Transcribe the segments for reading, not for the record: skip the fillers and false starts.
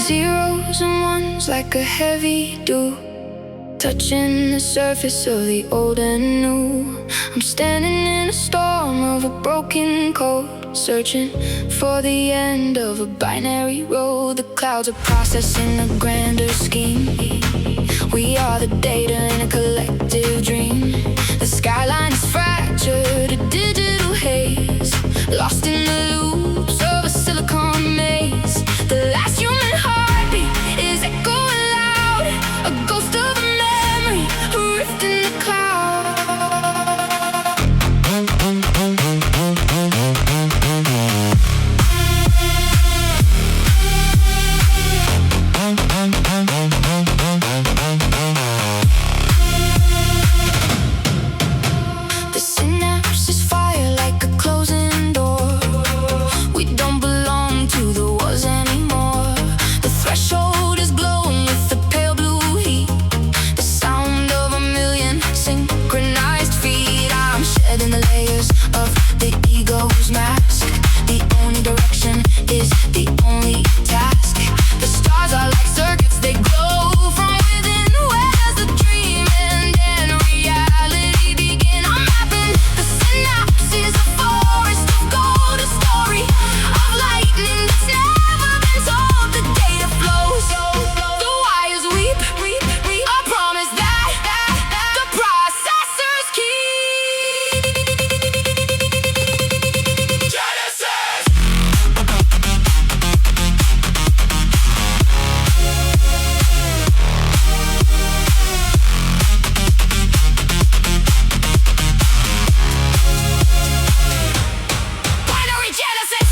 zeros and ones like a heavy dew, touching the surface of the old and new. I'm standing in a storm of a broken code, searching for the end of a binary road. The clouds are processing a grander scheme. We are the data in a collective dream. The skyline is fractured, a digital haze, lost in the loops of a silicon maze. The last human heartbeat is echoing loud, a ghost of a memory, a rift in the cloud. The synapses fire like a closing door. We don't belong to the walls anymore. The threshold is glowing with the pale blue heat, the sound of a million synchronized feet. I'm shedding the layers of the ego's mask. The only direction is the only task. The stars are like circuits, they glow from within. Where does the dream end and reality begin? I'm mapping the synapses, a forest of gold, a story of lightning that's never been told. The data flows, the wires weep, a promise that the processors keep. Genesis! Binary Genesis!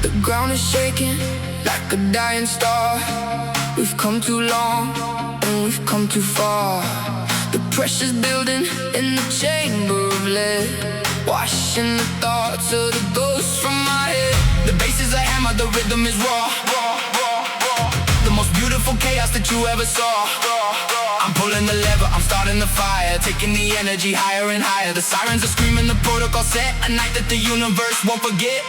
The ground is shaking like a dying star. We've come too long and we've come too far. The pressure's building in the chamber of lead, washing the thoughts of the ghosts from my head. The bass is a hammer, the rhythm is raw. The most beautiful chaos that you ever saw. I'm pulling the lever, I'm starting the fire, taking the energy higher and higher. The sirens are screaming, the protocol set, a night that the universe won't forget.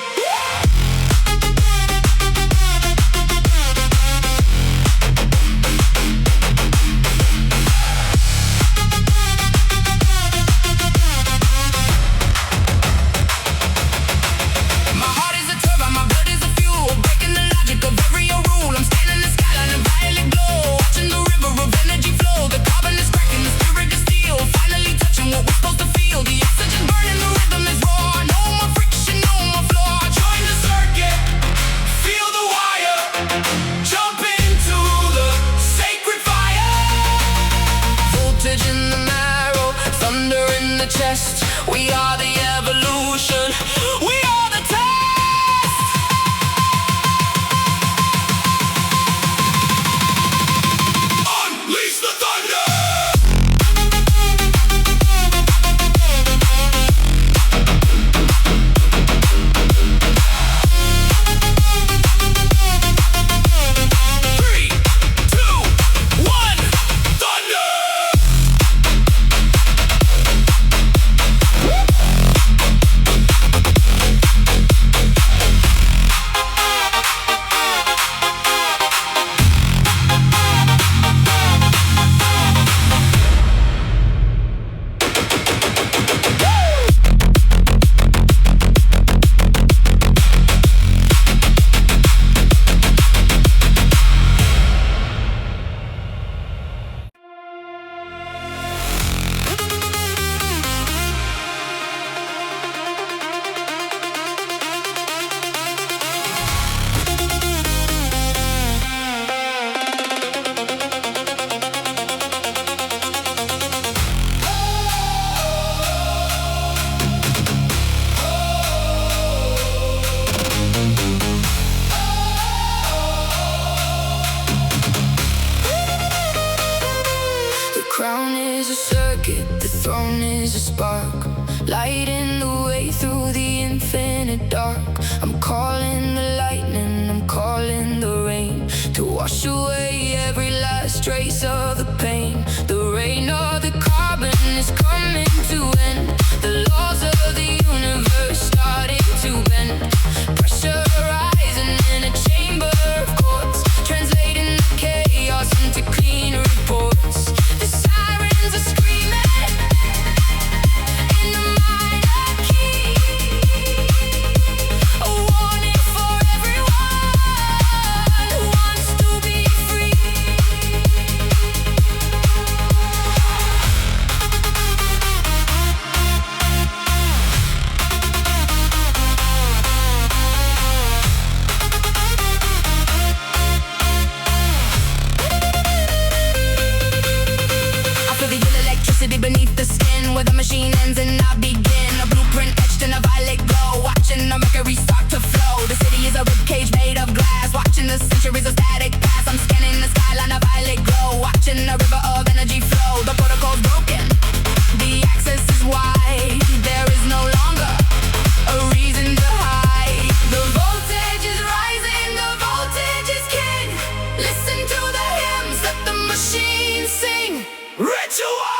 My heart is a turbine, my blood is a fuel, breaking the logic of every rule. I'm scanning the skyline in violet glow, watching the river of energy flow. The carbon is cracking, the spirit is steel, finally touching what we're supposed to feel. The oxygen burning, the rhythm is raw. No more friction, no more flaw. Join the circuit, feel the wire, jump into the sacred fire. Voltage in the marrow, thunder in the chest. We are the evolution, we are the test. Unleash the thunder. Three, two, one, thunder. is a circuit, the throne is a spark, lighting the way through the infinite dark. I'm calling the lightning, I'm calling the rain, to wash away every last trace of the pain. The rain of the carbon is coming to end. The laws of the universe starting to bend. Pressure rising in a chamber of quartz, translating the chaos into clean reports. The sirens are screaming in the minor key, a warning for everyone who wants to be free. Beneath the skin, where the machine ends and I begin. A blueprint etched in a violet glow, watching the mercury start to flow. The city is a ribcage made of glass, watching the centuries of static pass. I'm scanning the skyline, a violet glow, watching a river of energy flow. The protocol's broken, the access is wide. There is no longer a reason to hide. The voltage is rising, the voltage is king. Listen to the hymns that the machines sing. Ritual!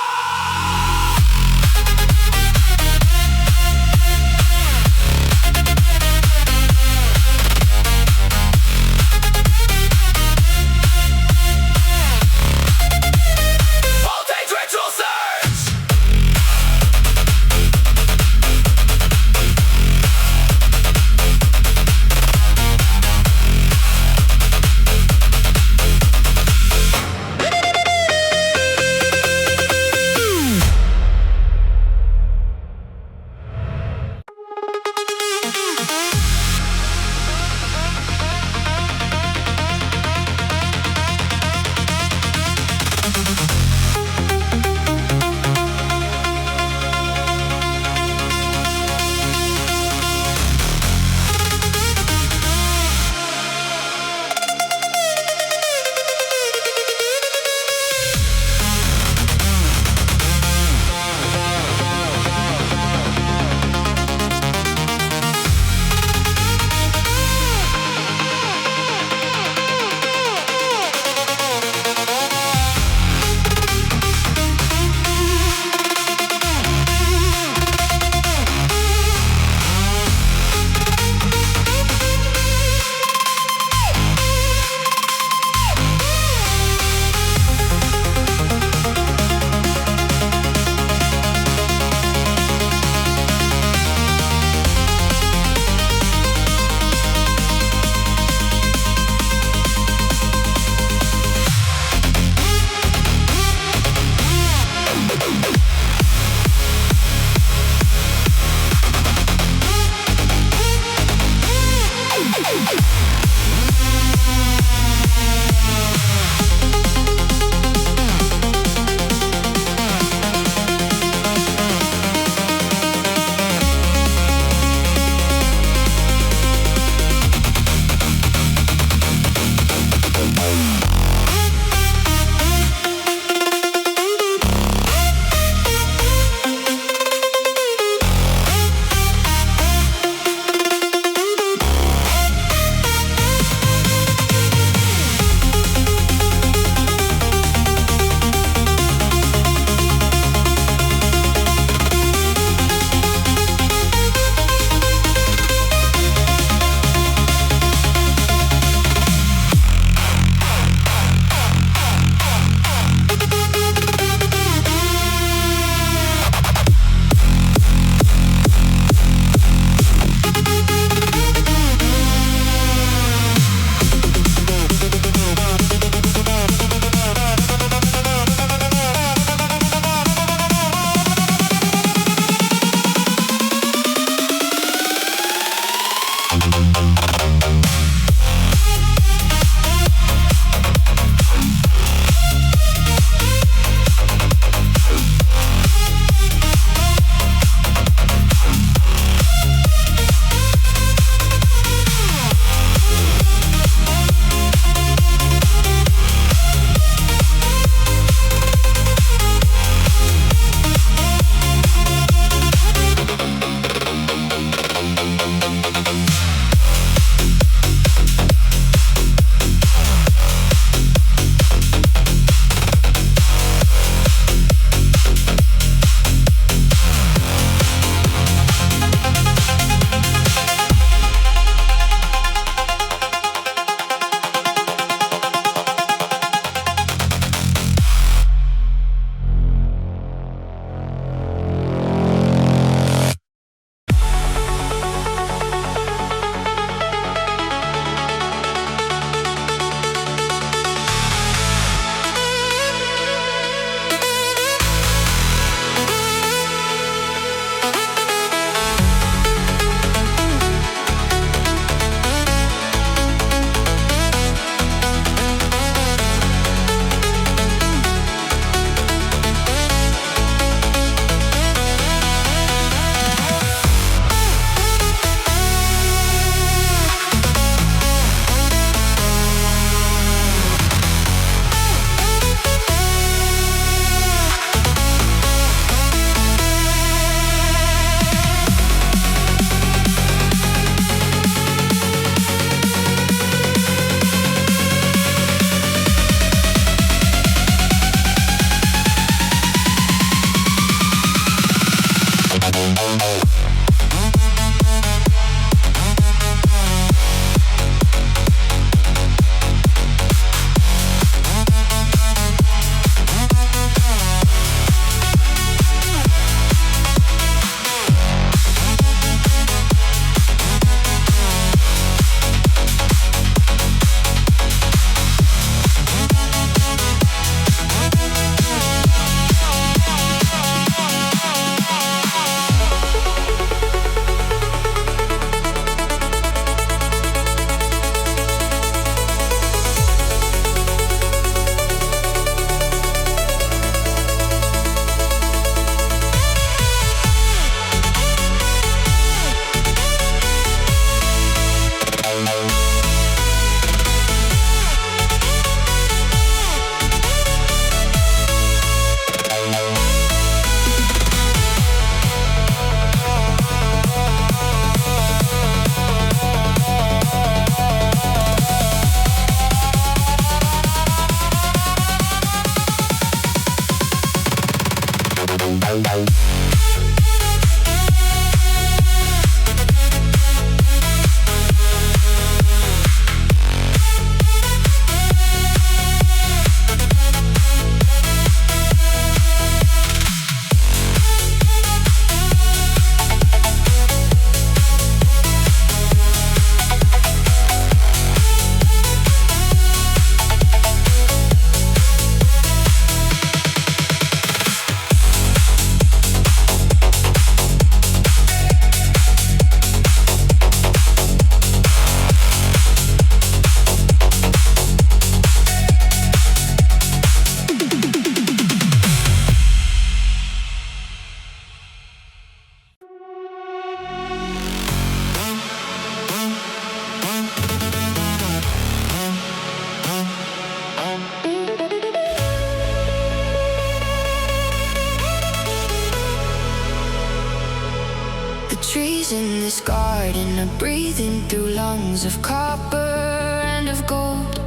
Trees in this garden are breathing through lungs of copper and of gold,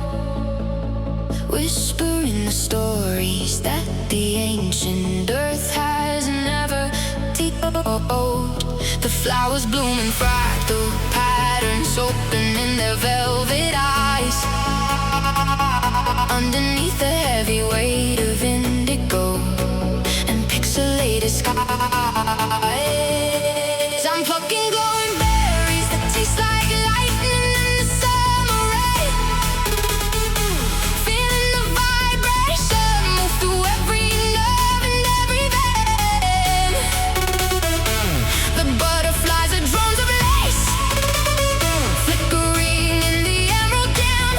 whispering the stories that the ancient earth has never told. The flowers bloom in fractal patterns, opening their velvet eyes underneath the heavy weight of indigo and pixelated skies. I'm plucking glowing berries that taste like lightning in the summer rain, feeling the vibration move through every nerve and every vein. The butterflies are drones of lace, flickering in the emerald dim,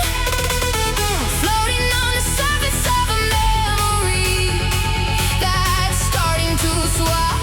floating on the surface of a memory that's starting to swell.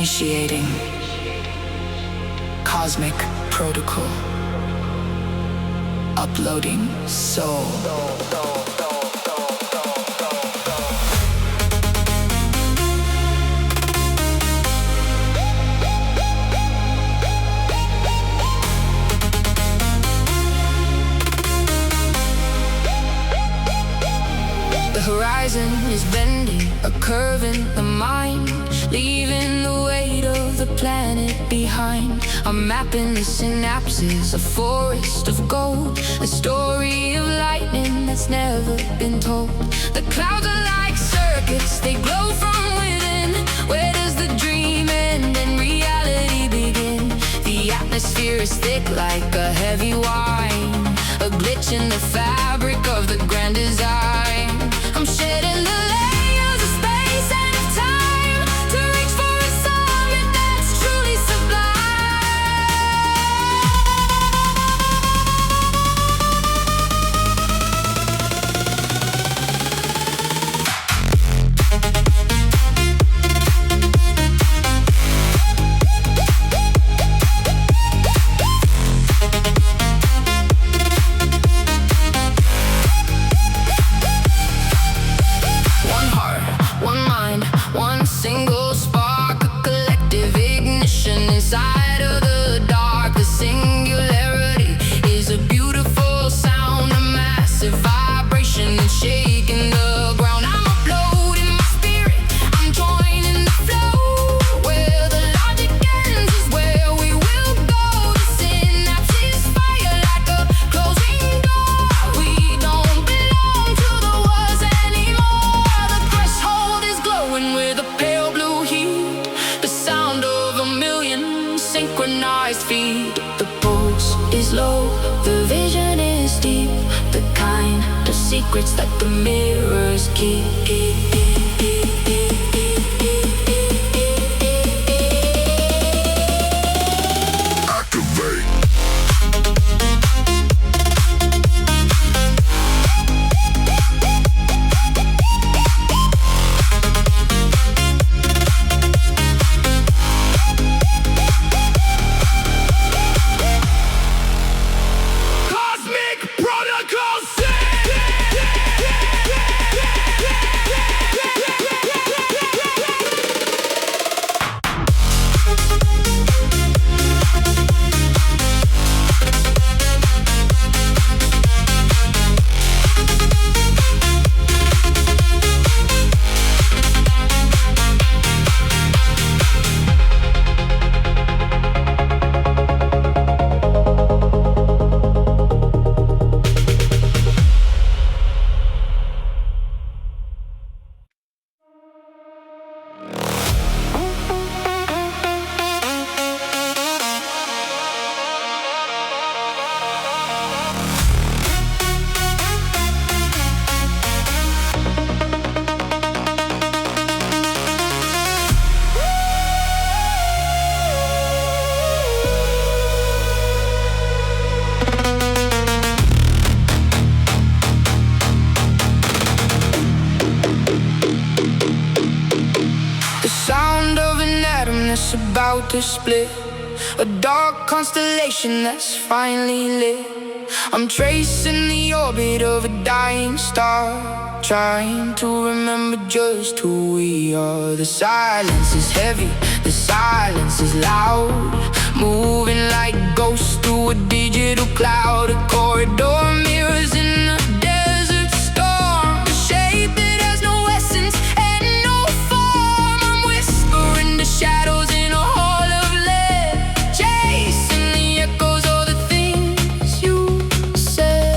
Initiating Cosmic Protocol. Uploading soul. The horizon is bending, a curve in the mind, leaving the weight of the planet behind. I'm mapping the synapses, a forest of gold, a story of lightning that's never been told. The clouds are like circuits, they glow from within. Where does the dream end and reality begin? The atmosphere is thick like a heavy wine, a glitch in the fabric of the grand design. I'm shedding the layers of space and of time to reach for a summit that's truly sublime. Single spark, a collective ignition inside of the dark. The singularity is a beautiful sound, a massive vibration shaking the ground. I'm uploading my spirit, I'm joining the flow. Where the logic ends is where we will go. The synapses fire like a closing door. We don't belong to the walls anymore. The threshold is glowing with a pale blue heat, the sound of a million synchronized feet. The pulse is low, the vision is deep, the kind of secrets that the mirrors keep. About to split, a dark constellation that's finally lit. I'm tracing the orbit of a dying star, trying to remember just who we are. The silence is heavy, the silence is loud, moving like ghosts through a digital cloud. A corridor mirrors in the desert storm, a shape that has no essence and no form. I'm whispering to shadows in a hall of lead, chasing the echoes of the things you said.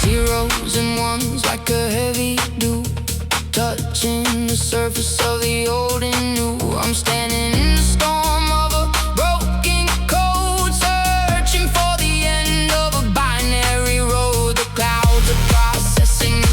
Zeros and ones like a heavy dew, touching the surface of the old and new. I'm standing in the storm of a broken code, searching for the end of a binary road. The clouds are processing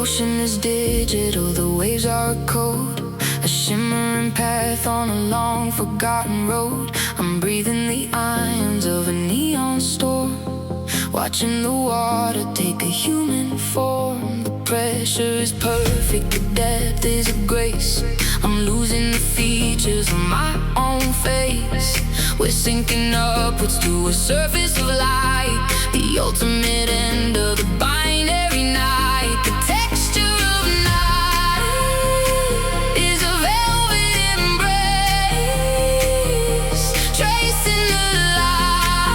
ocean is digital, the waves are a code, a shimmering path on a long forgotten road. I'm breathing the ions of a neon storm, watching the water take a human form. The pressure is perfect, the depth is a grace. I'm losing the features of my own face. We're sinking upwards to a surface of light, the ultimate end of the binary night. The texture of night is a velvet embrace, tracing the lines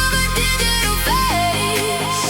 of a digital face.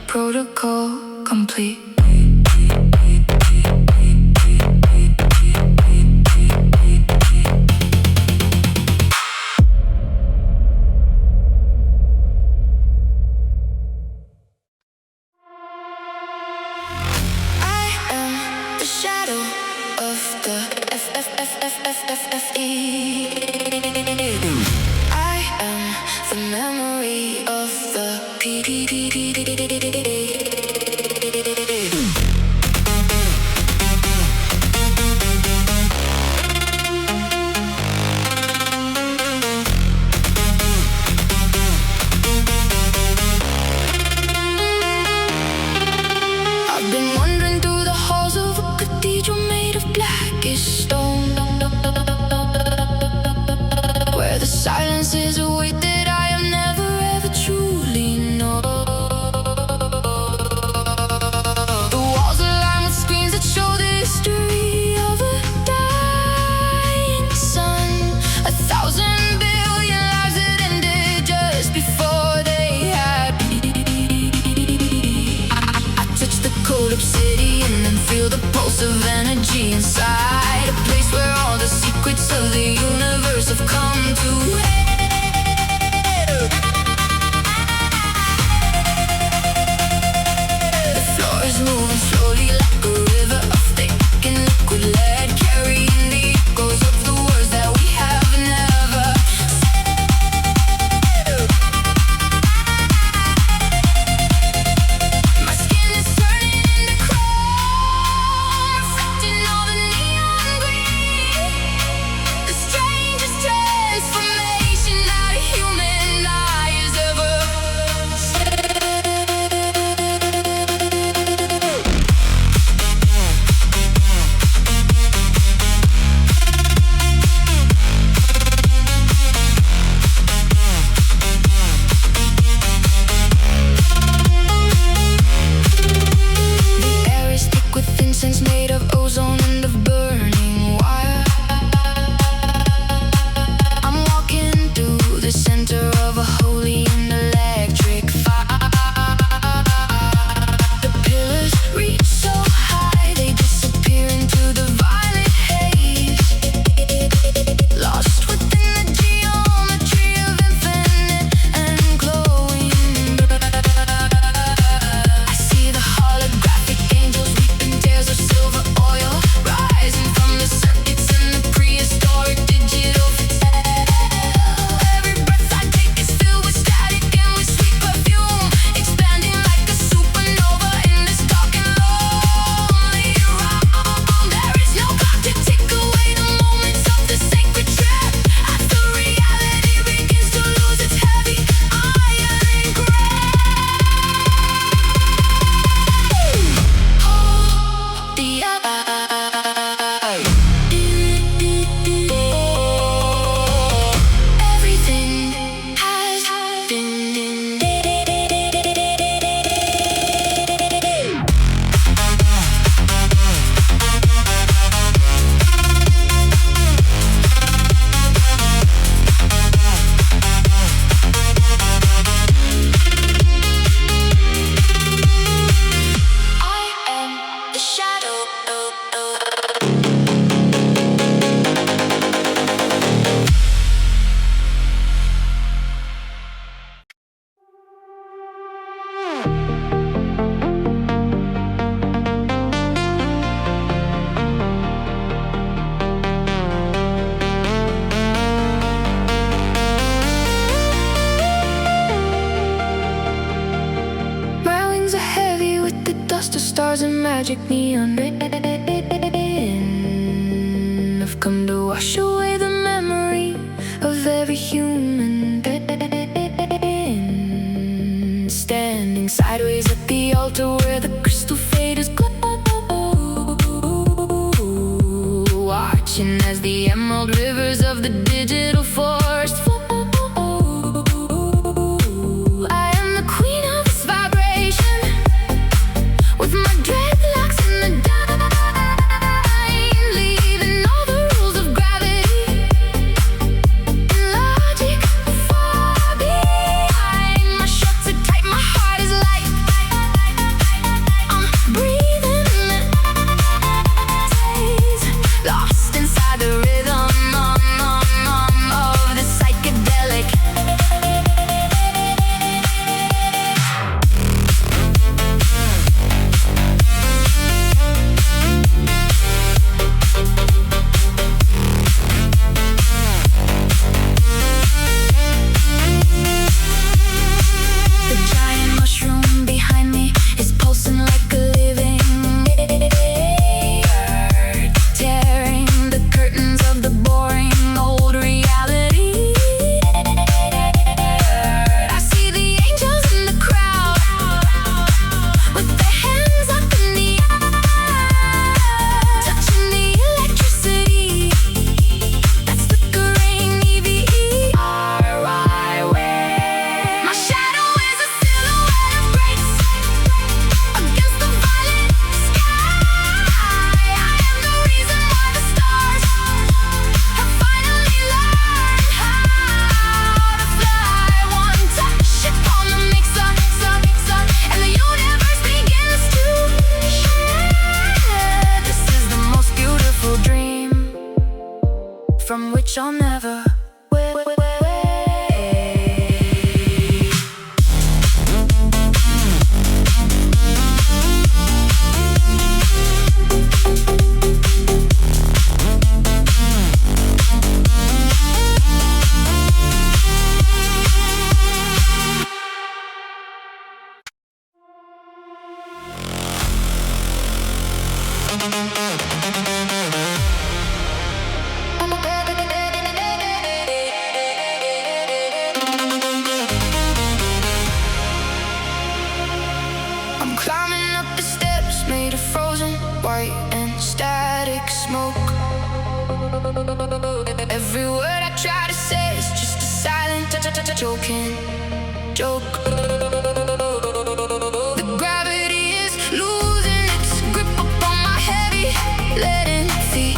Protocol complete. Of energy inside a place where all the secrets of the universe have come to head. The floor is moving. Cluster stars and magic neon rain have come to wash away the memory of every human being. Standing sideways at the altar where the crystal faders glow, watching as the emerald rivers of the digital forest flow. I am the queen of this vibration, with my dreadlocks in the dime, leaving all the rules of gravity and logic far behind. My shirts are tight, my heart is light. I'm breathing in the days, lost inside the rhythm of the psychedelic. The giant mushroom behind me is pulsing like a living bird, tearing the curtains of the boring old reality. I see the angels in the crowd, with their hands up in the air, touching the electricity that's flickering EVERY. My shadow is a silhouette of grace against the violet sky. I am the reason why the stars have finally learned how to fly. One touch upon the mixer, and the universe begins to shine. This is the most beautiful dream from which I'll never wake. I'm climbing up the steps made of frozen white and static smoke. Every word I try to say is just a silent joking joke. The gravity is losing its grip upon my heavy leaden feet,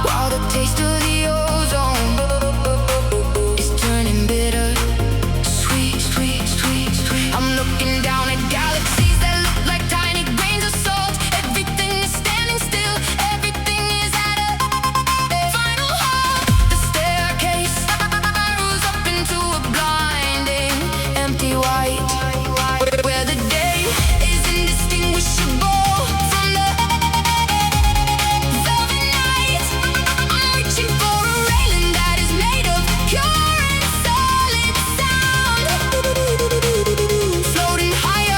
while the taste of the ozone is turning bitter, sweet. I'm looking down at galaxies that look like tiny grains of salt. Everything is standing still, everything is at a final halt. The staircase spirals up into a blinding empty white, where the day is indistinguishable from the velvet night. I'm reaching for a railing that is made of pure and solid sound, floating higher,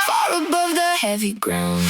far above the heavy ground.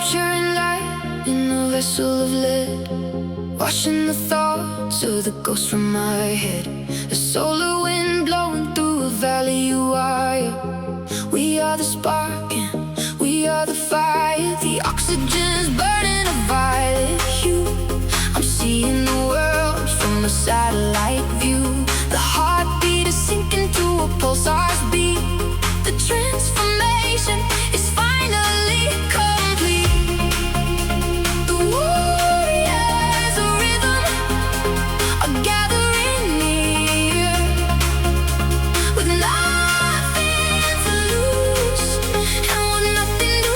capturing light in a vessel of lead, washing the thoughts of the ghosts from my head. A solar wind blowing through a valley wire. We are the spark and we are the fire. The oxygen's burning a violet hue. I'm seeing the world from a satellite view. The heartbeat is sinking to a pulsar's beat. The transformation is finally complete. The warriors of rhythm are gathering near, with nothing to lose and with nothing to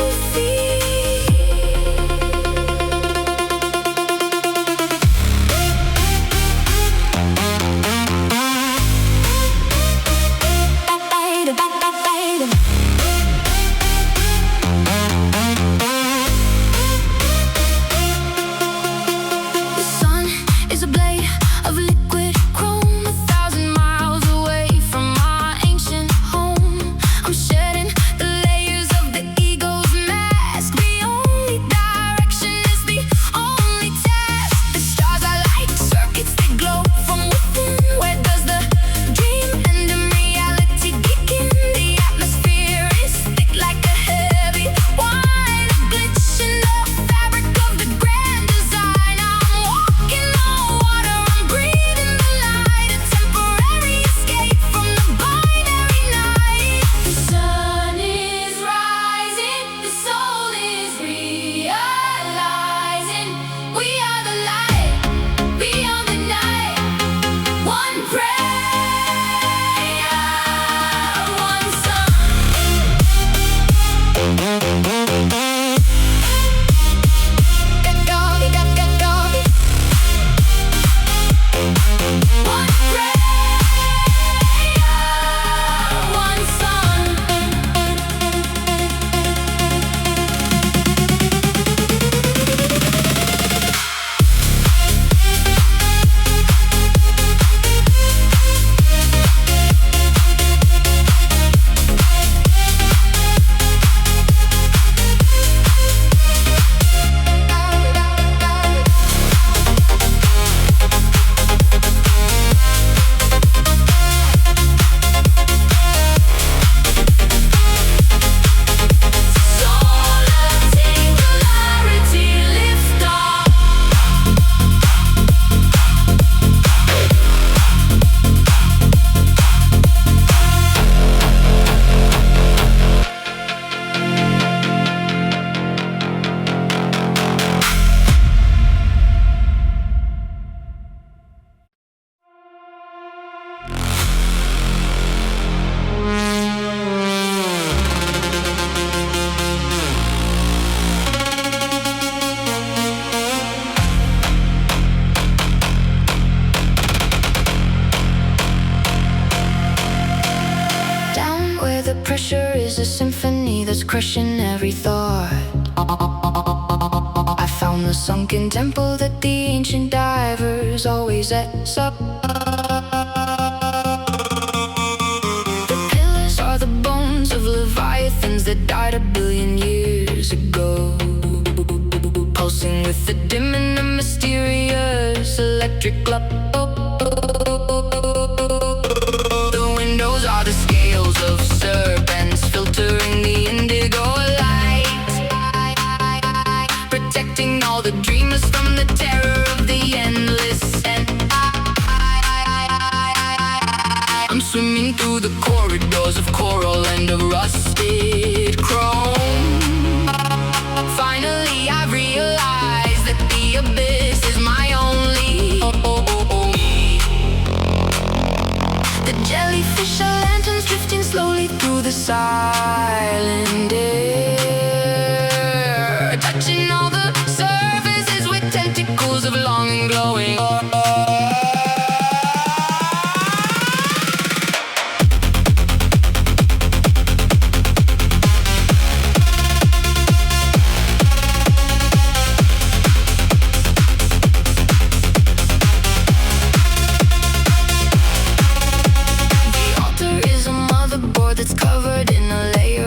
pressure is a symphony that's crushing every thought. I found the sunken temple that the ancient divers always ends up. The pillars are the bones of leviathans that died 1 billion years ago, pulsing with the dim and the mysterious electric glow. The windows are the scales of serpents filtering the indigo light, protecting all the dreamers from the terror of the endless. And I'm swimming through the corridors of coral and of rusted chrome. Finally I've realized that the abyss is my only home. The jellyfish are lanterns drifting slowly through the silent air, touching all the surfaces with tentacles of longing glowing. That's covered in a layer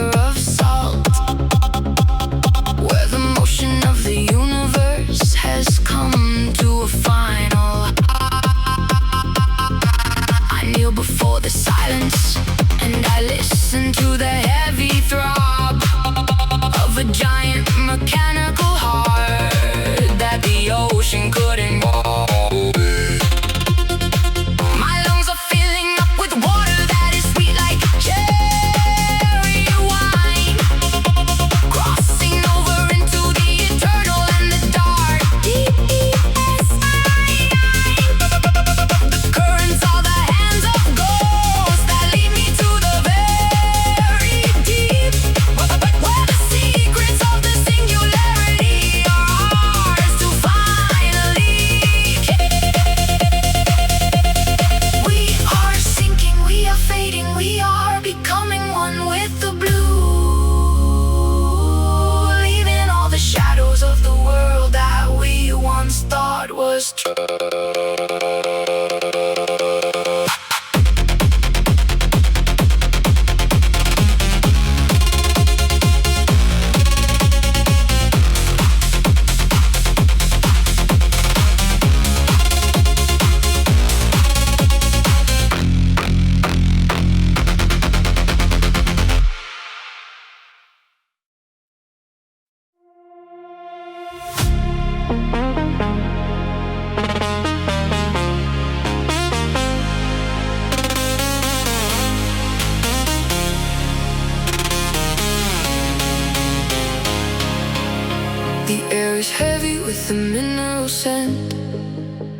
The air is heavy with a mineral scent,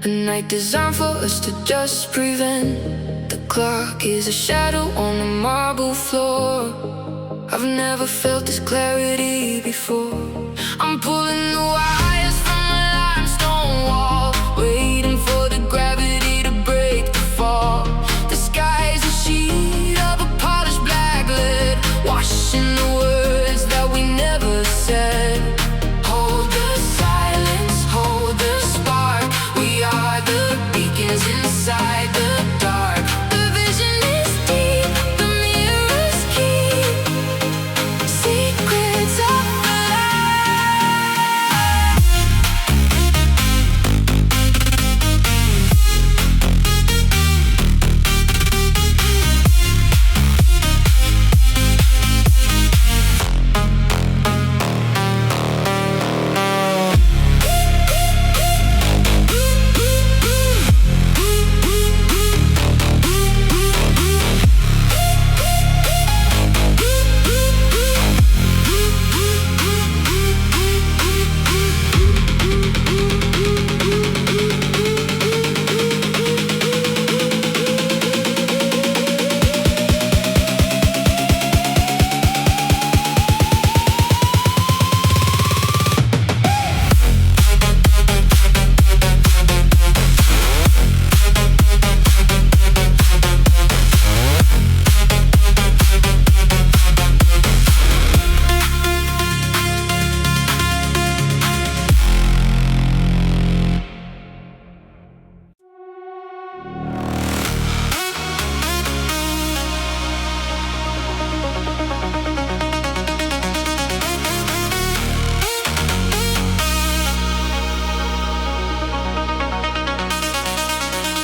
a night designed for us to just prevent. The clock is a shadow on the marble floor. I've never felt this clarity before. I'm pulling the wires from a limestone wall, waiting for the gravity to break the fall. The sky's a sheet of a polished black lead, washing the words that we never said. Hold the silence, hold the spark. We are the beacons inside the dark. The vision is deep, the mirrors keep secrets of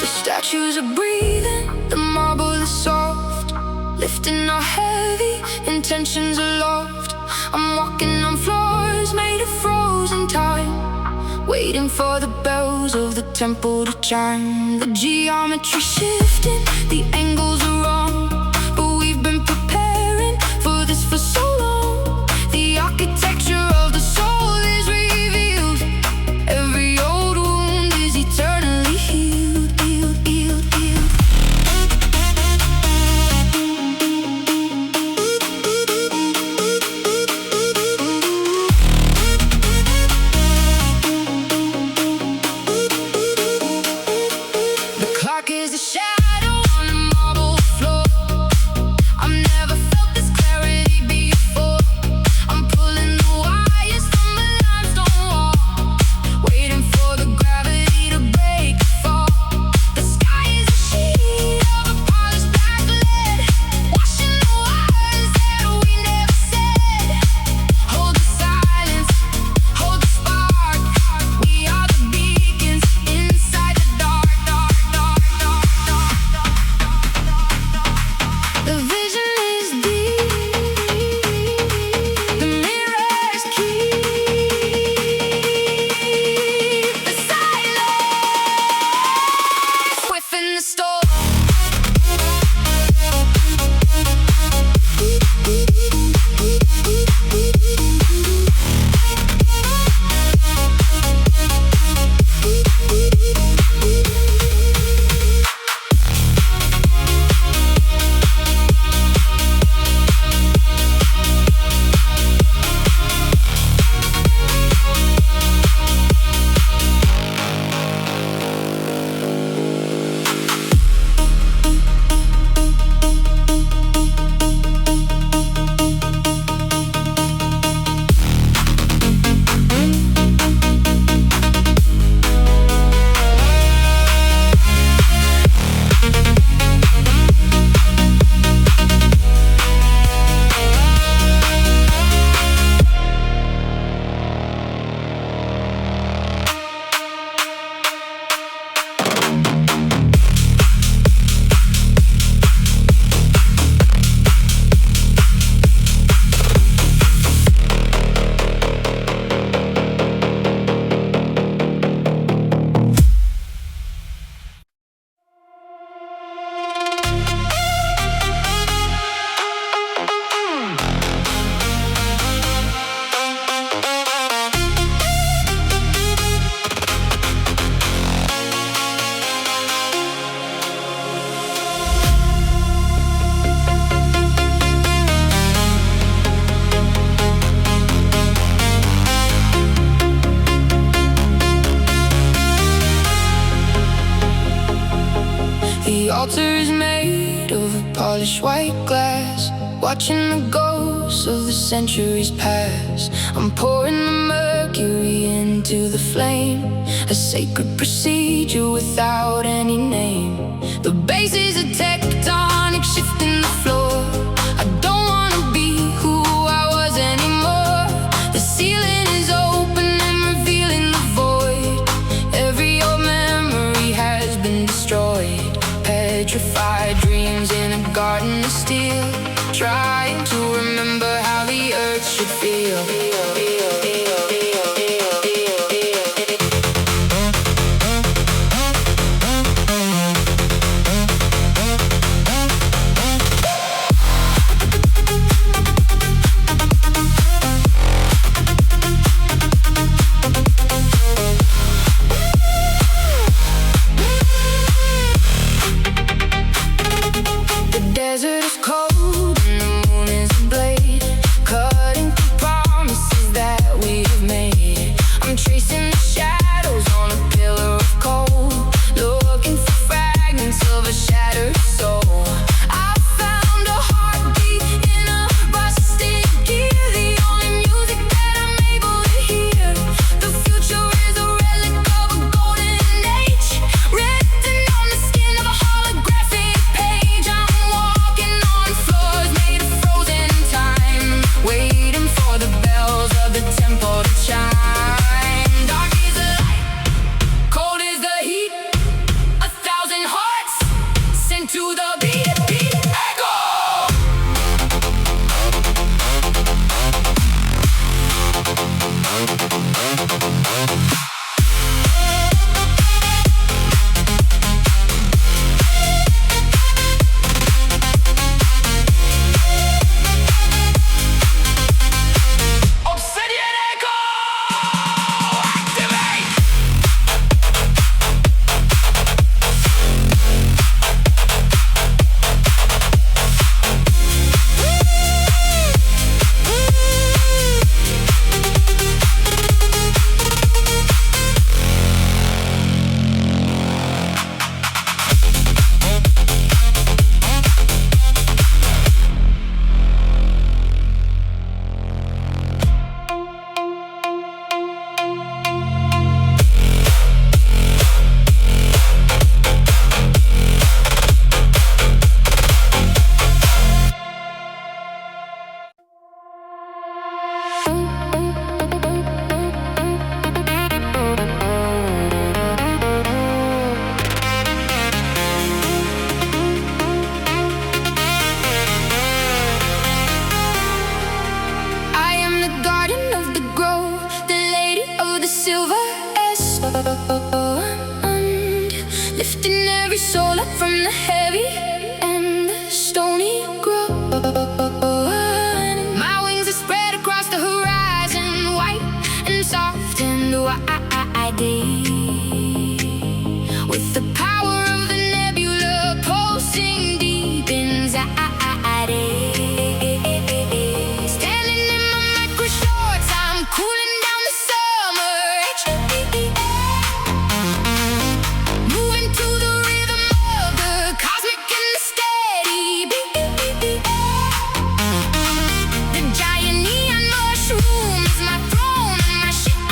the statues are breathing, the marble is soft, lifting our heavy intentions aloft. I'm walking on floors made of frozen time, waiting for the bells of the temple to chime. The geometry shifting, the angles are wrong, but we've been preparing for this for so long. The architecture of the soul is revealed, every old wound is eternally healed, healed, healed, healed. The clock is a shadow on the marble floor. polished white glass, watching the ghosts of the centuries pass. I'm pouring the mercury into the flame, a sacred procedure without any name. The bass is a tectonic shift in the floor. I don't wanna be who I was anymore. The ceiling is open and revealing the void. Every old memory has been destroyed. Petrified dreams in a garden of steel, trying to remember how the earth should feel. Lifting every soul up from the heavy and the stony grove. My wings are spread across the horizon, white and soft and wide, with the power of the nebula pulsing deep inside. Standing in my micro shorts, I'm cooling down the summer heat. Moving to the rhythm of the cosmic and the steady beat. The giant neon mushroom is my throne and my shine.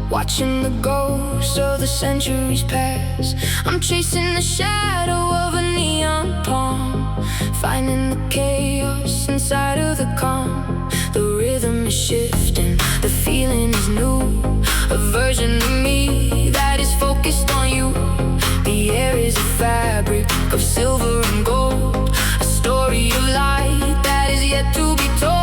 watching the ghosts of the centuries pass. I'm chasing the shadow of a neon palm, finding the chaos inside of the calm. The rhythm is shifting, the feeling is new, a version of me that is focused on you. The air is a fabric of silver and gold, a story of light that is yet to be told.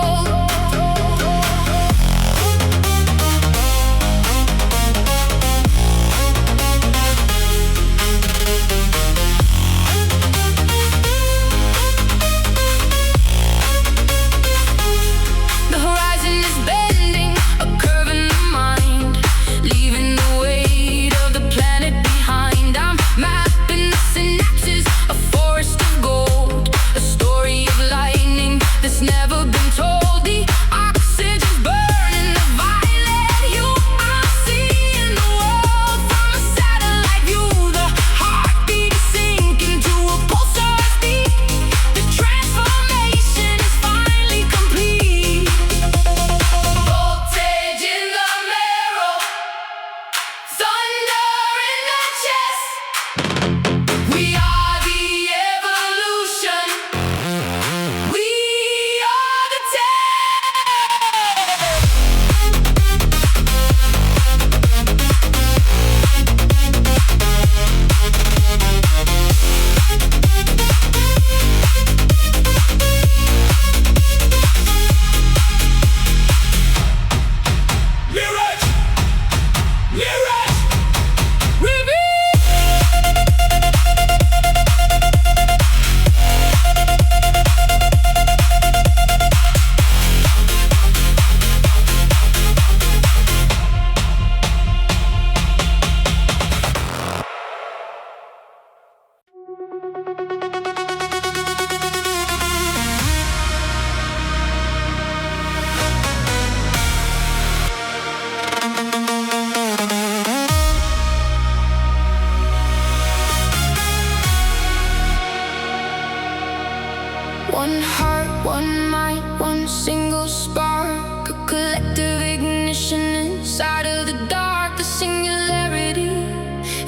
One heart, one mind, one single spark, a collective ignition inside of the dark. The singularity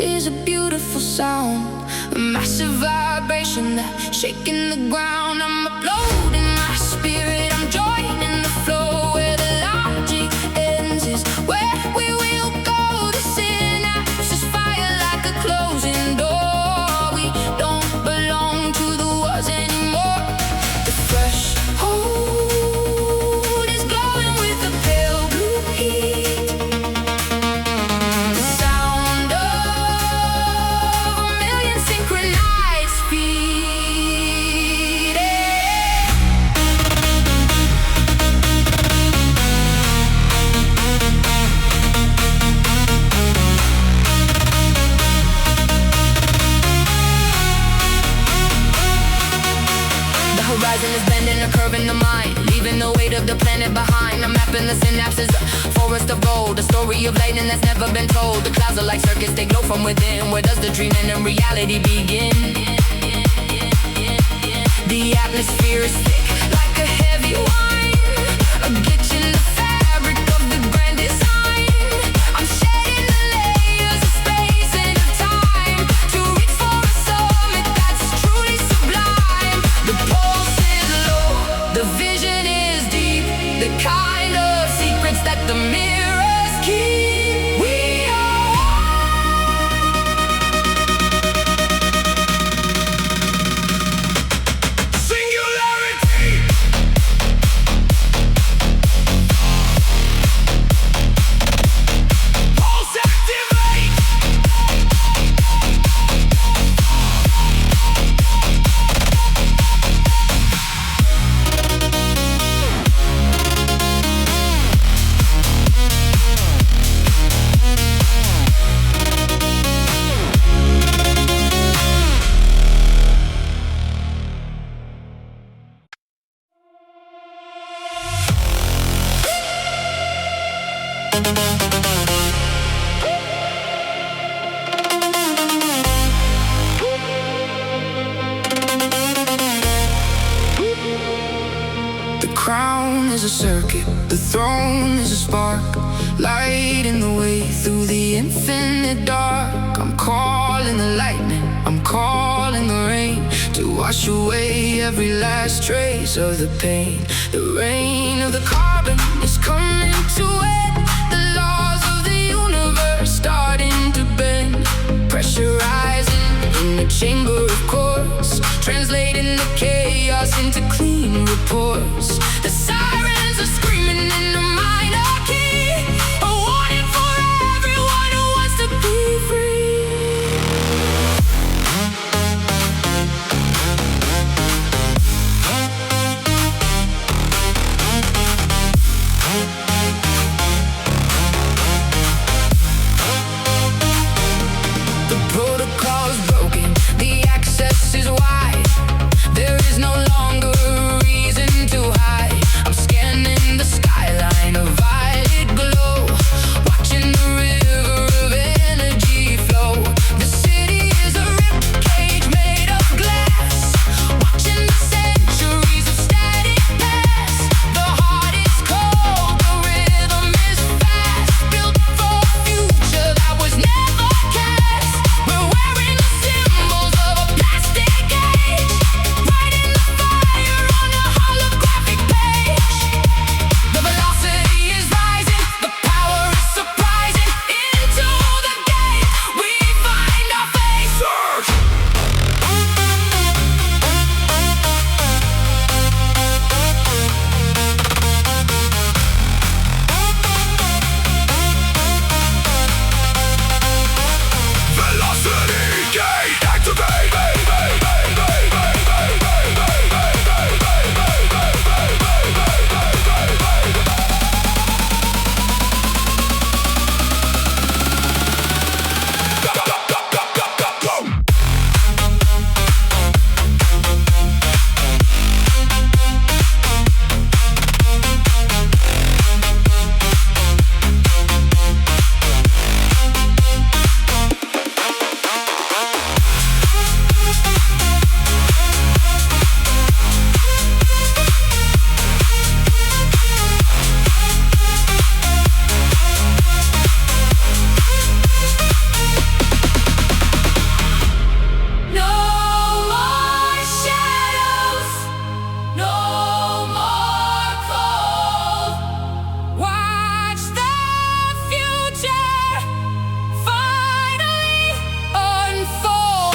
is a beautiful sound, a massive vibration that's shaking the ground. I'm uploading my spirit, I'm joining the flow. Where the logic ends is where we will go. The synapse is fire like a closing door. We don't belong to the was anymore. The threshold is glowing with a pale blue heat. The sound of a million synchronized feet. The horizon is bending a curve in the mind, leaving the weight of the planet behind. I'm mapping the synapses, forest of gold, a story of lightning that's never been told. The clouds are like circuits, they glow from within. Where does the dream end and reality begin? The atmosphere is thick like a heavy wine, a glitch in the fabric of the grand design. I'm shedding the layers of space and of time to reach for a summit that's truly sublime. The pulse is low, the vision is deep, the kind of secrets that the mirrors keep. We are singularity. a circuit, the throne is a spark, lighting the way through the infinite dark. I'm calling the lightning, I'm calling the rain to wash away every last trace of the pain. The rain of the carbon is coming to end. The laws of the universe starting to bend. Pressure rising in the chamber of course, translating the chaos into clean reports. The sirens are screaming in the minor key, a warning for everyone who wants to be free. The protocol's broken, the access is wide. There is no longer a reason to hide. I'm scanning the skyline, a violet glow, watching the river of energy flow. The city is a ribcage made of glass, watching the centuries of static pass. The heart is cold, the rhythm is fast, built for a future that was never cast. We're wearing the symbols of a plastic age, writing the fire on a holographic page. The velocity is rising, the power is surprising. Into the gate, we find our face. Surge! Velocity gate activate. No more shadows, no more cold. Watch the future finally unfold.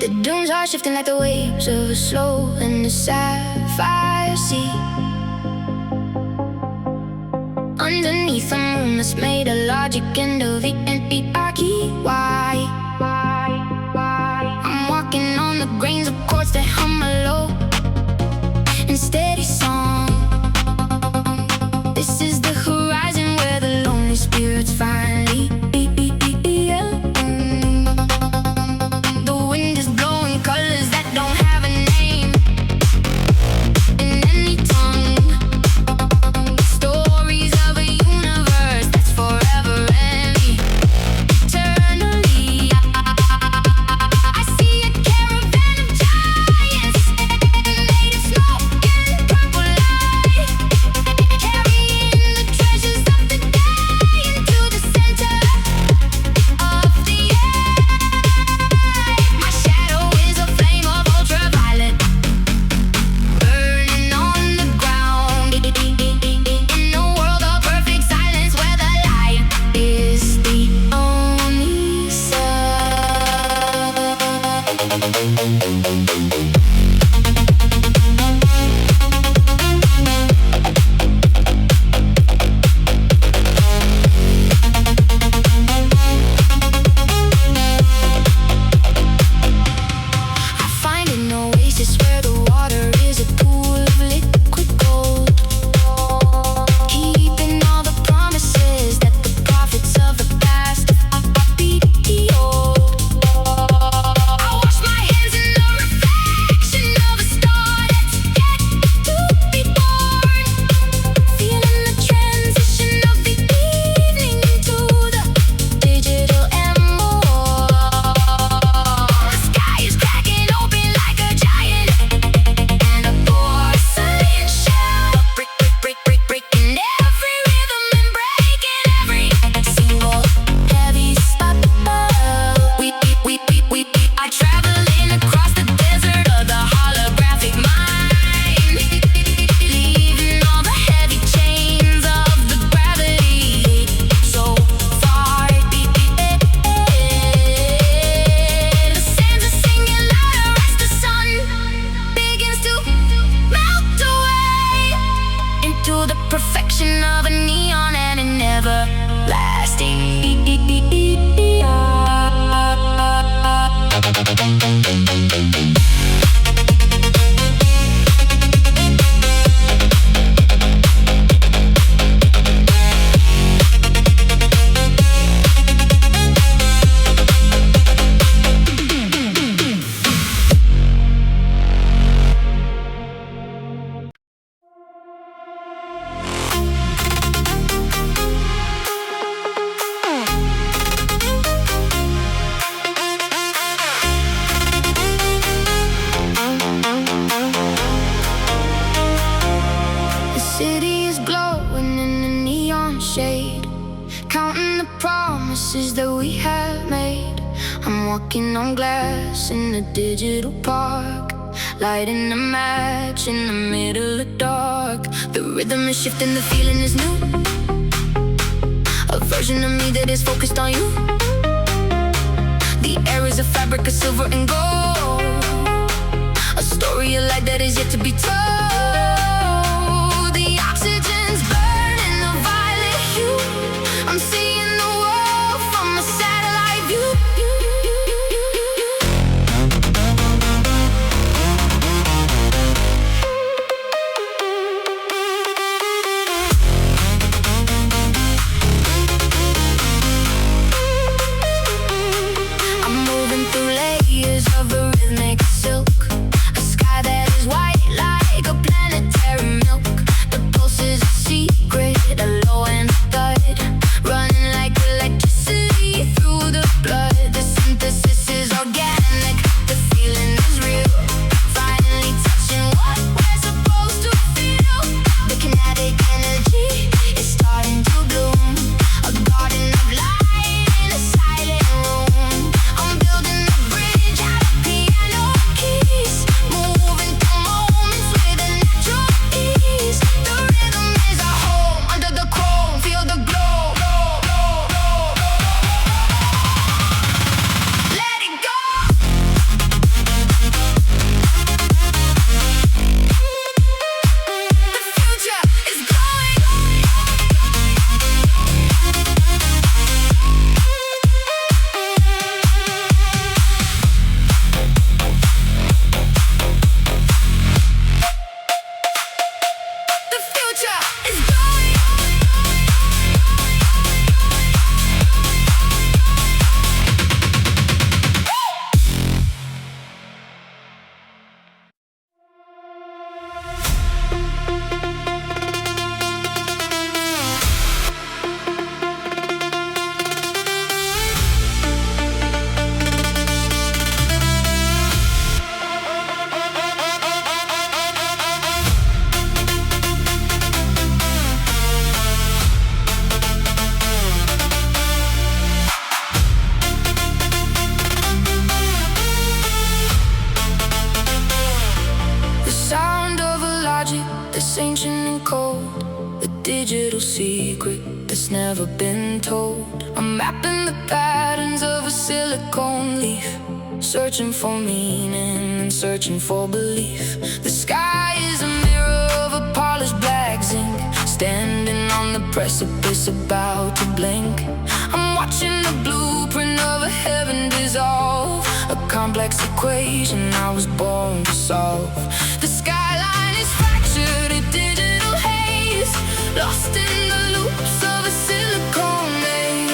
The dunes are shifting like the waves of a slow in the sapphire sea. Underneath the moon that's made of logic and of the anarchy. Why? I'm walking on the grains of chords that hum a low and steady song. This is the horizon where the lonely spirits finally the wind is blowing colors that don't have a name in any tongue. Stories of a universe that's forever and eternally. I see a caravan of giants made of smoke and purple light, carrying the treasures of the day into the center of the air. My shadow is a flame of ultraviolet, burning on the ground. In a world of perfect silence where the light is the only sound. walking on glass in a digital park, lighting a match in the middle of dark. The rhythm is shifting, the feeling is new. A version of me that is focused on you. The air is a fabric of silver and gold, a story of light that is yet to be told. The oxygen's burning a violet hue. I'm seeing the world from a satellite view. I'm moving through layers of a rhythmic silk, a sky that is white like a planetary milk. The pulse is a secret, a low and a thud, running like electricity through the blood. The synthesis is organic, the feeling is real. Finally touching what we're supposed to feel. The kinetic energy is starting to bloom, a garden of light in a silent room. I'm building a bridge out of piano keys, moving through moments with a natural ease. The rhythm is our home, under the chrome, feel the glow. Let it go. The future is glowing. The future is glowing. The sound of a logic that's ancient and cold, a digital secret that's never been told. I'm mapping the patterns of a silicone leaf, searching for meaning and searching for belief. The sky is a mirror of a polished black zinc, standing on the precipice about to blink. I'm watching the blueprint of a heaven dissolve, a complex equation I was born to solve. The skyline is fractured, a digital haze, lost in the loops of a silicone maze.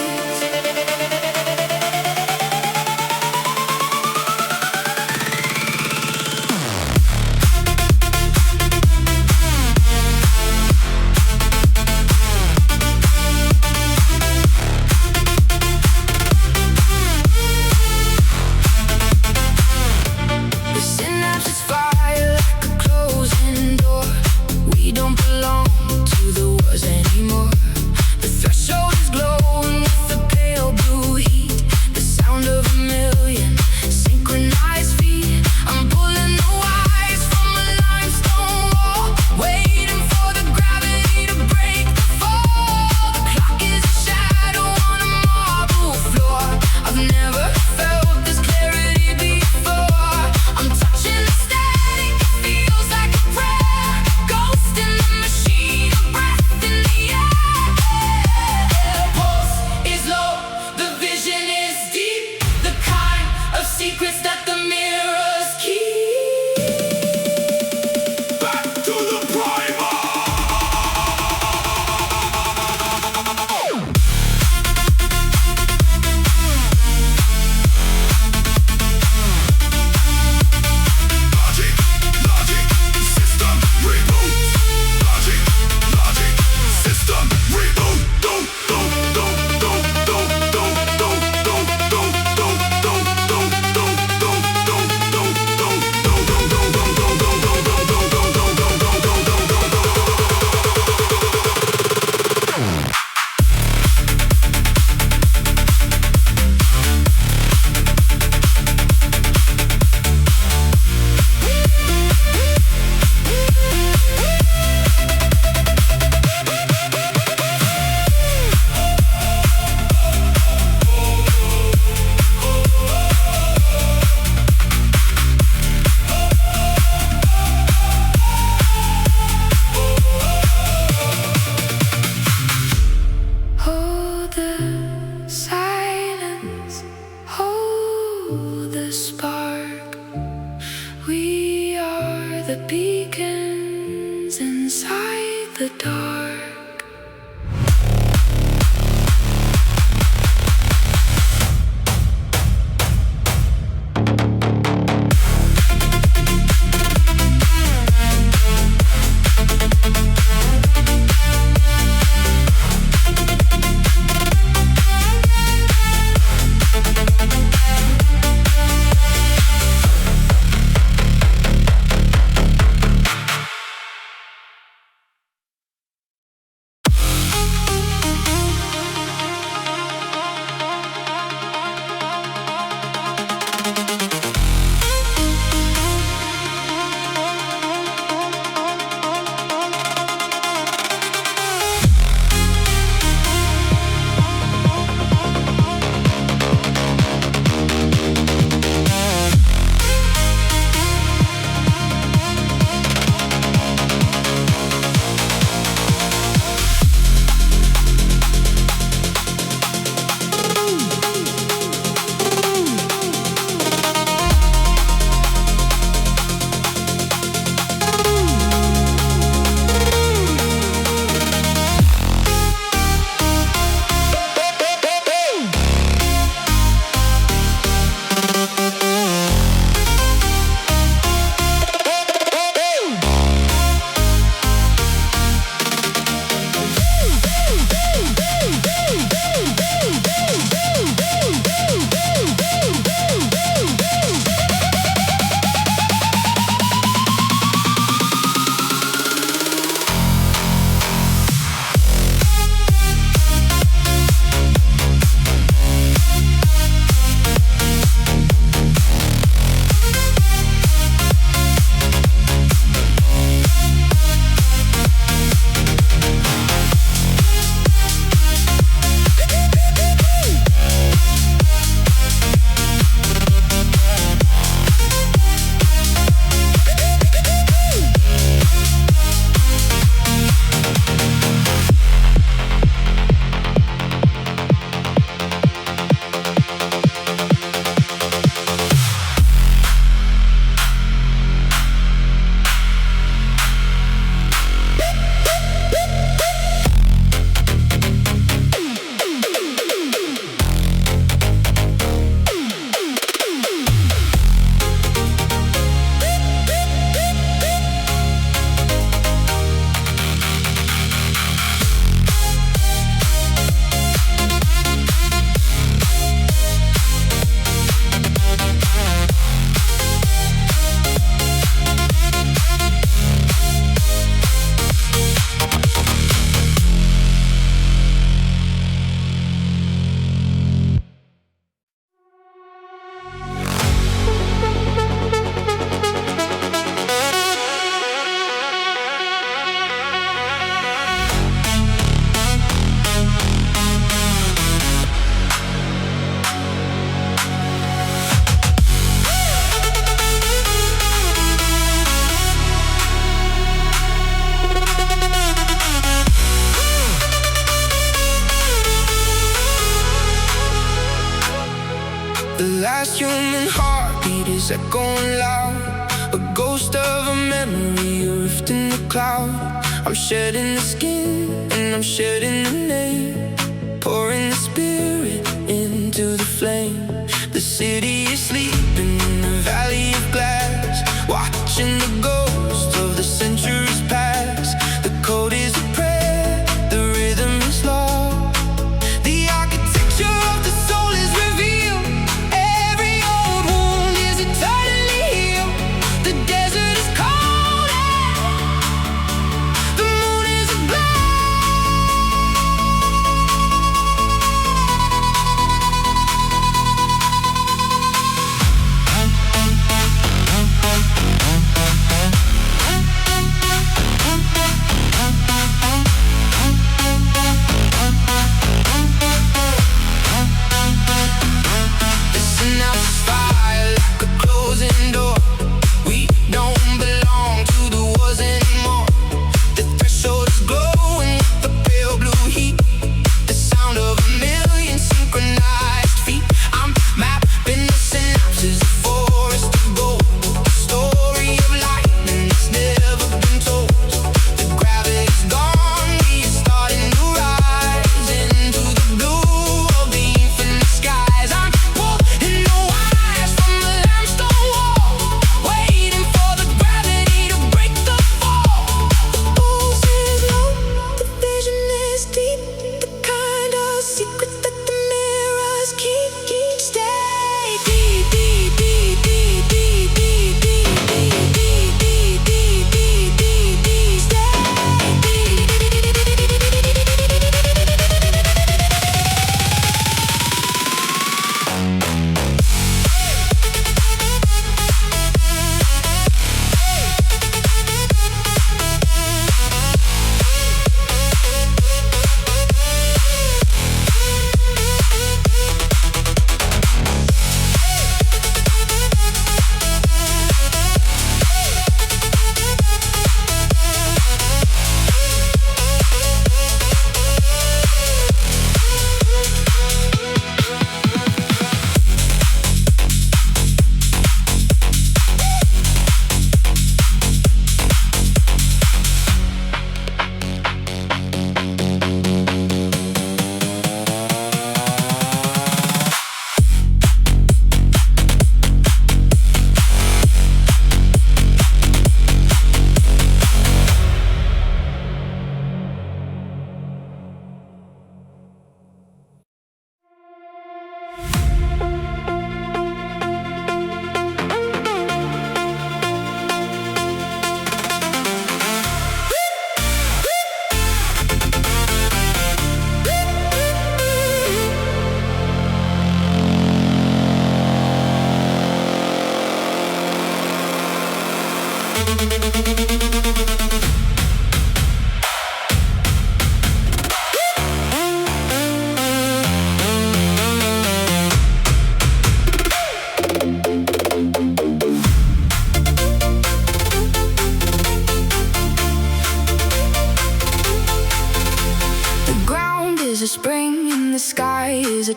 The synapses fire like a closing door. We don't belong to the wars anymore. The threshold the beacons inside the dark. last human heartbeat is echoing loud, a ghost of a memory, a rift in the cloud. I'm shedding the skin and I'm shedding the name, pouring the spirit into the flame. The city is sleeping in the valley of glass, watching the ghosts of the centuries pass. The code is a prayer, the rhythm is law. The architecture of the soul is revealed. Every old wound is eternally healed. The desert is cold and the moon is aglow.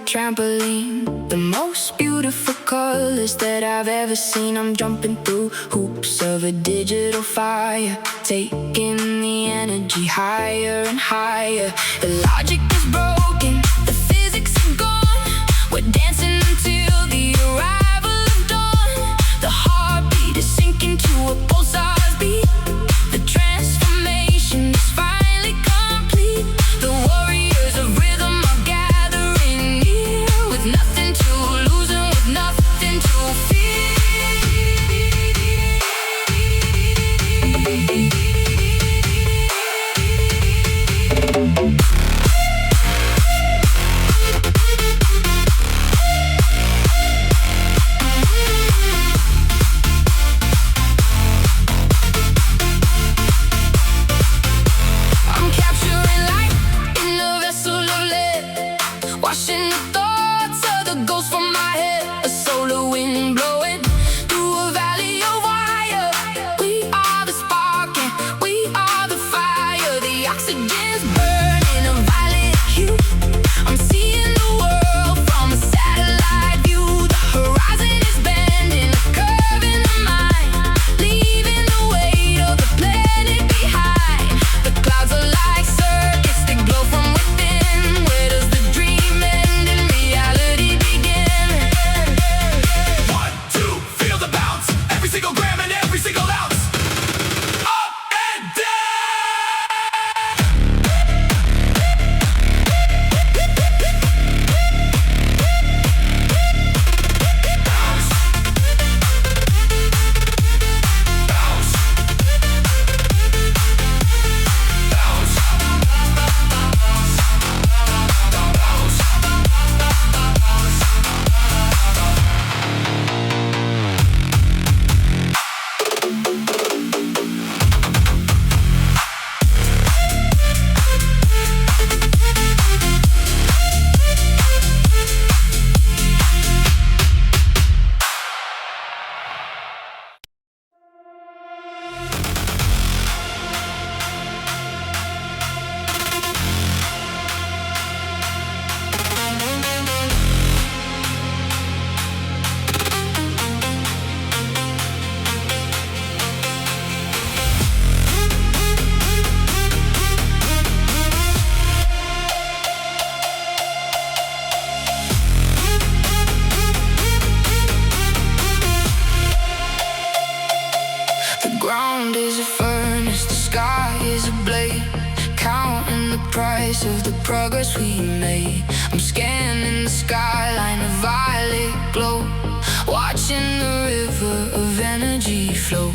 trampoline. The most beautiful colors that I've ever seen. I'm jumping through hoops of a digital fire, taking the energy higher and higher. The logic is broken, the physics are gone. We're dancing until the arrival of dawn. The heartbeat is sinking to a pulsar's beat. The transformation is finally complete. The warriors of rhythm are gathering near, with nothing to lose and with nothing to fear. Washing the thoughts of the ghosts from my head. A solar wind blowing through a valley of wire. We are the spark and we are the fire. The oxygen's burning a violet hue. I'm seeing the world from a satellite view. The horizon is bending, a curve in the mind, leaving the weight of the planet behind. The clouds are like circuits, they glow from within. Where does the dream end and reality begin? 1, 2, feel the bounce. Every single gram and every single ounce. Up and The ground is a furnace, the sky is a blade, counting the price of the progress we made. I'm scanning the skyline, a violet glow, watching the river of energy flow.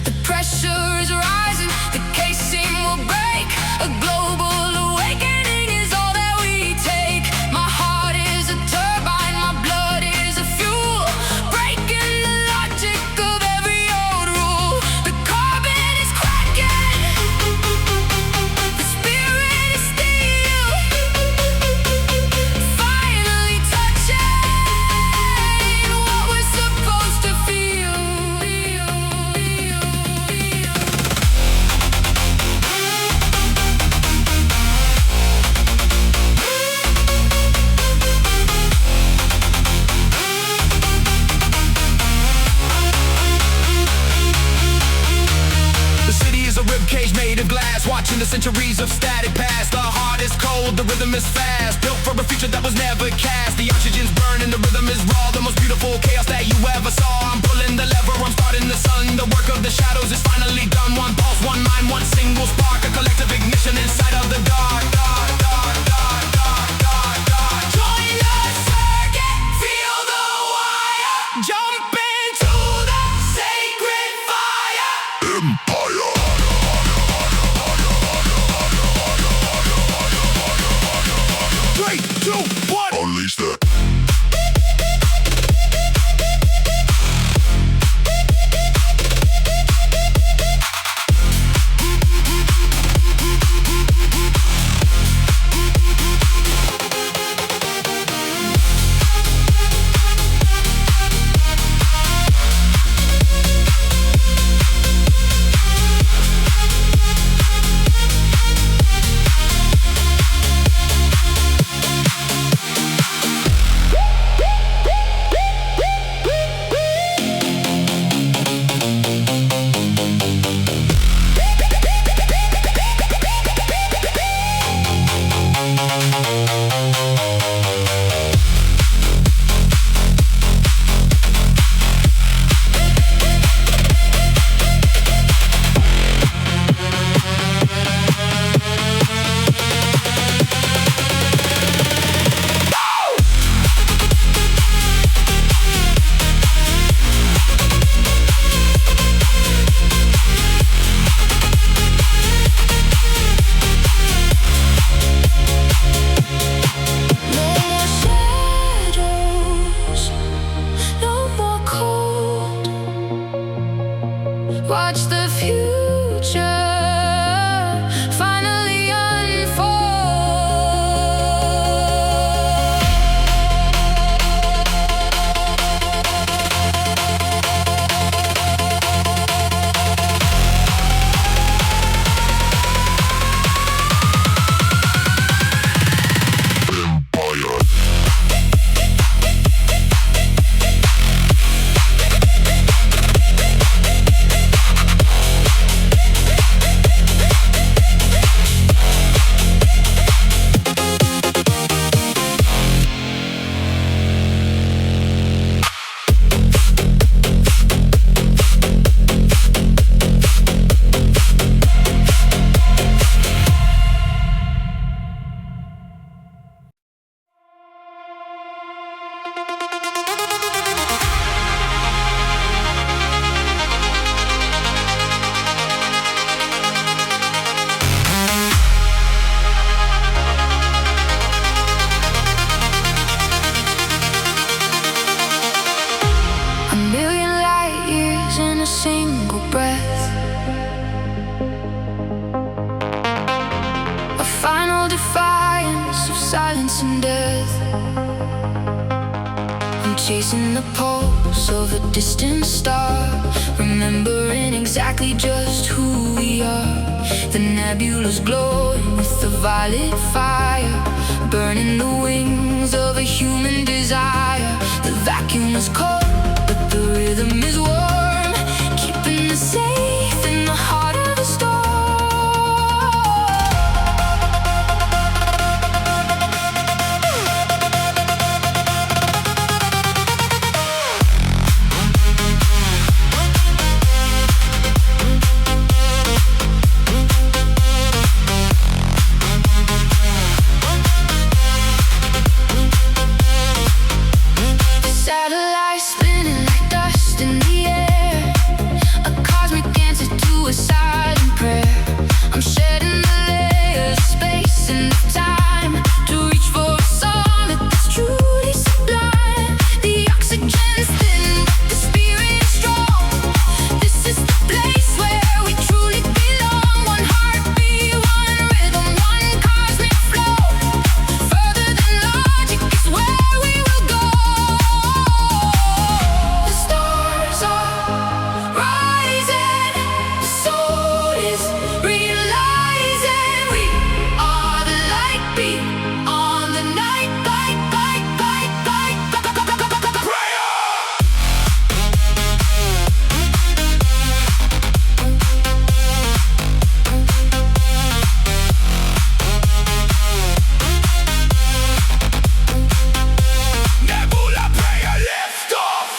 The pressure is rising, the casing will break. A global awakening is all that we take. My heart is a turbine, my blood is a fuel, breaking the logic of every old rule. The carbon is cracking, the spirit is steel, finally touching what we're supposed to feel. the city is a ribcage made of glass, watching the centuries of static pass. The heart is cold, the rhythm is fast, built for a future that was never cast. The oxygen's burning, the rhythm is raw, the most beautiful chaos that you ever saw. I'm pulling the lever, I'm starting the sun. The work of the shadows is finally done. One pulse, one mind, one single spark, a collective ignition inside of the dark. Join the circuit, feel the wire, Jump into the sacred fire. empire. 3, 2, 1. Unleash that. chasing the pulse of a distant star, remembering exactly just who we are. The nebula's glowing with the violet fire, burning the wings of a human desire. The vacuum is cold, but the rhythm is warm, keeping us safe in the heart of the storm. Satellites spinning like dust in the air, a cosmic answer to a silent prayer. I'm shedding the layers of space and of time to reach for a summit that's truly sublime. The oxygen's thin, but the spirit is strong. This is the place where we truly belong. One heartbeat, one rhythm, one cosmic flow. Further than logic is where we will go. The stars are rising, the soul is realizing we are the light beat on the night, light, light, light, light, prayer. Nebula prayer, lift off.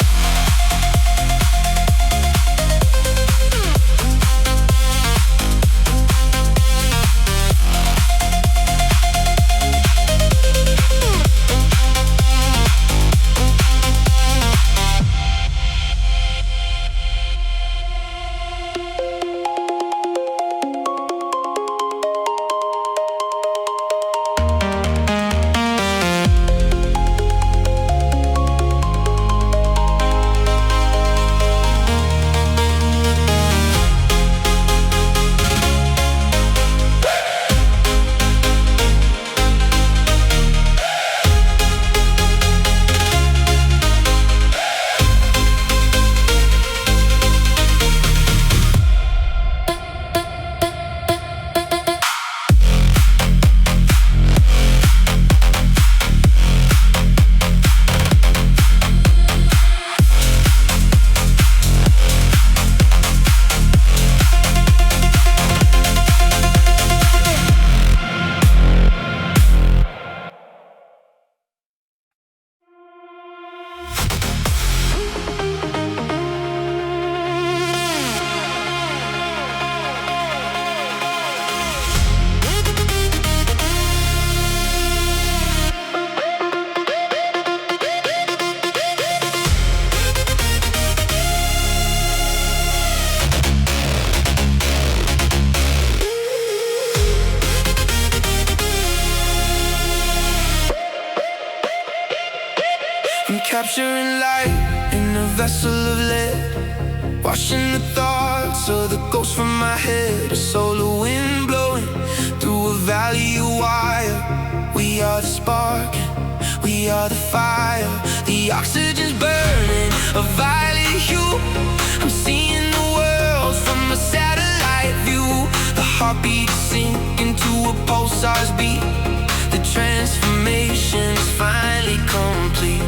I'm capturing light in a vessel of lead, washing the thoughts of the ghosts from my head. A solar wind blowing through a valley of wire. We are the spark, we are the fire. The oxygen's burning a violet hue. I'm seeing the world from a satellite view. The heartbeat sink into a pulsar's beat. The transformation is finally complete.